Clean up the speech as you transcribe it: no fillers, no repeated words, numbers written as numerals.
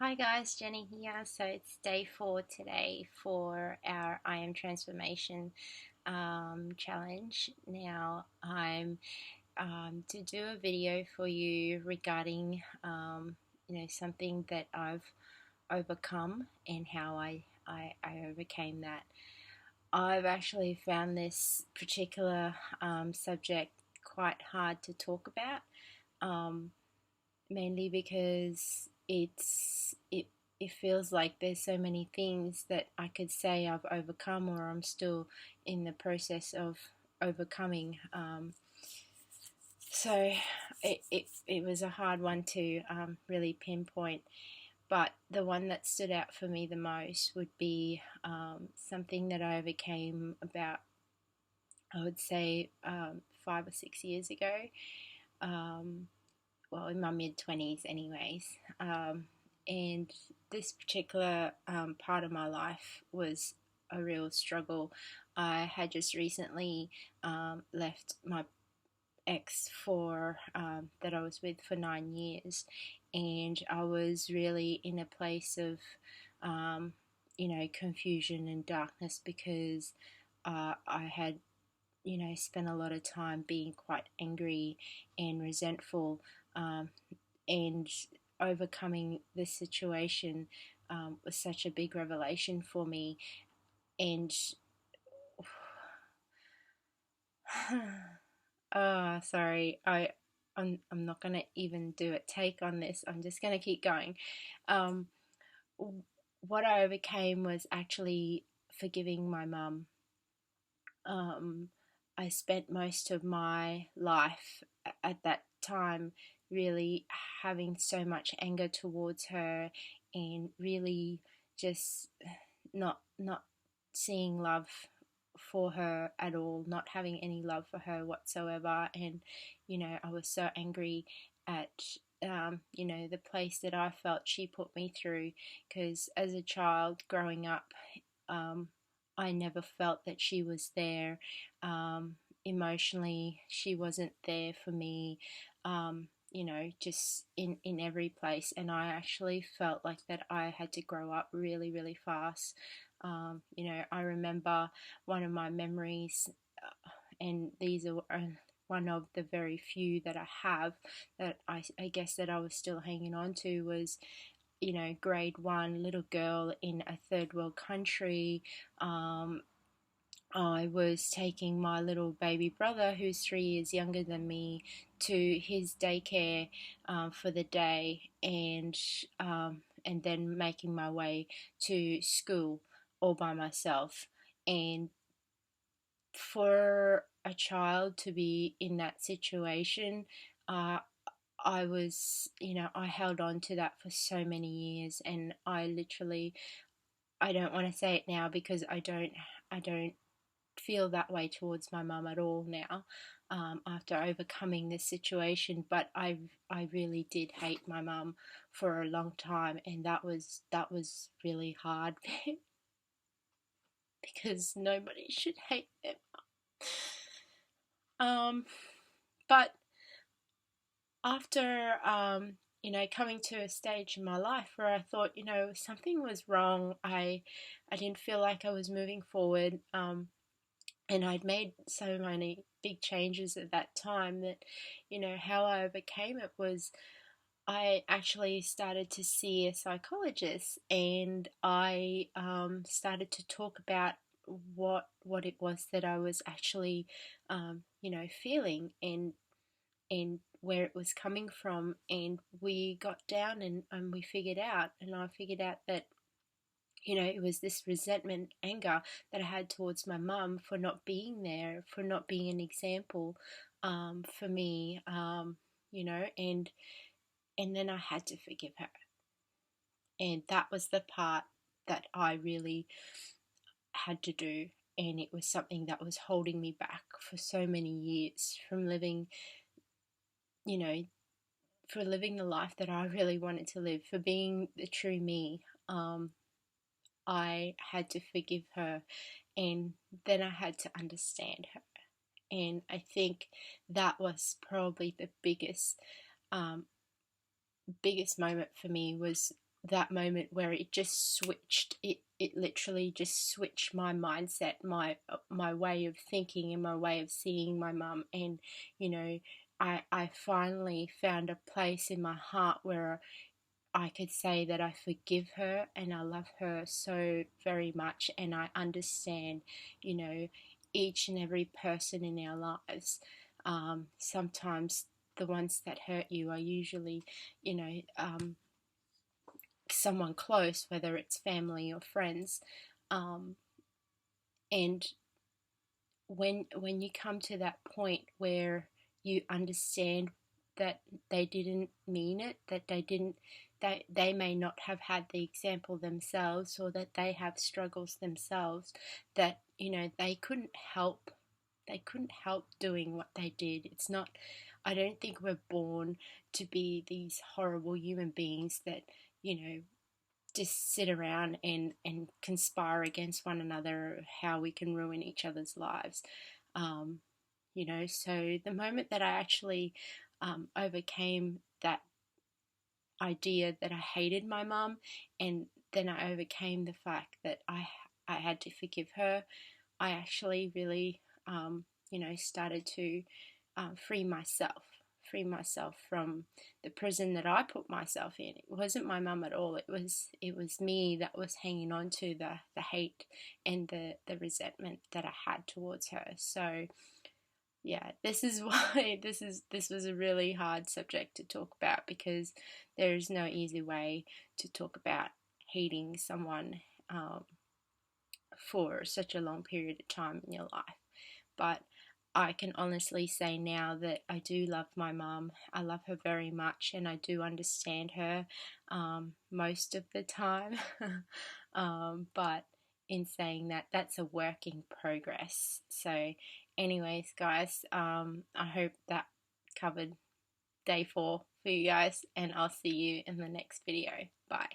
Hi guys, Jenny here. So it's day 4 today for our I Am Transformation challenge. Now I'm to do a video for you regarding something that I've overcome and how I overcame that. I've actually found this particular subject quite hard to talk about. Um, Mainly because it feels like there's so many things that I could say I've overcome or I'm still in the process of overcoming. So it was a hard one to really pinpoint, but the one that stood out for me the most would be something that I overcame about, I would say, 5 or 6 years ago. Um, well, in my mid 20s, anyways. And this particular part of my life was a real struggle. I had just recently left my ex for that I was with for 9 years, and I was really in a place of confusion and darkness because I had spent a lot of time being quite angry and resentful, um, and overcoming this situation was such a big revelation for me. And sorry, I'm not gonna even do a take on this. I'm just gonna keep going. Um, what I overcame was actually forgiving my mum. um, I spent most of my life at that time really having so much anger towards her and really just not seeing love for her at all, not having any love for her whatsoever. And I was so angry at the place that I felt she put me through, because as a child growing up, um, I never felt that she was there. Emotionally, she wasn't there for me, just in every place. And I actually felt like that I had to grow up really, really fast. I remember one of my memories, and these are one of the very few that I have that I guess that I was still hanging on to, was grade 1, little girl in a third world country. I was taking my little baby brother, who's 3 years younger than me, to his daycare for the day, and then making my way to school all by myself. And for a child to be in that situation, uh, I was, I held on to that for so many years, and I don't want to say it now because I don't feel that way towards my mum at all now, after overcoming this situation. But I really did hate my mum for a long time, and that was really hard because nobody should hate them. But after coming to a stage in my life where I thought something was wrong, I didn't feel like I was moving forward. And I'd made so many big changes at that time that how I overcame it was I actually started to see a psychologist, and I started to talk about what it was that I was actually feeling, and where it was coming from. And we got down, and we figured out, and I figured out that it was this resentment, anger that I had towards my mum for not being there, for not being an example for me, and then I had to forgive her. And that was the part that I really had to do. And it was something that was holding me back for so many years from living, you know, for living the life that I really wanted to live, for being the true me. I had to forgive her, and then I had to understand her. And I think that was probably the biggest moment for me, was that moment where it just switched. It literally just switched my mindset, my way of thinking and my way of seeing my mum. And you know, I finally found a place in my heart where I could say that I forgive her and I love her so very much, and I understand, you know, each and every person in our lives. Sometimes the ones that hurt you are usually, you know, someone close, whether it's family or friends. Um, and when you come to that point where you understand that they didn't mean it, that they may not have had the example themselves, or that they have struggles themselves, that you know they couldn't help doing what they did. It's not, I don't think we're born to be these horrible human beings that, you know, just sit around and conspire against one another, how we can ruin each other's lives. Um, you know, so the moment that I actually overcame that idea that I hated my mum, and then I overcame the fact that I had to forgive her, I actually really, you know, started to free myself from the prison that I put myself in. It wasn't my mum at all. It was me that was hanging on to the hate and the resentment that I had towards her. So yeah, this is why this was a really hard subject to talk about, because there is no easy way to talk about hating someone for such a long period of time in your life. But I can honestly say now that I do love my mum. I love her very much, and I do understand her most of the time. But in saying that, that's a work in progress. So, anyways, guys, I hope that covered day 4 for you guys, and I'll see you in the next video. Bye.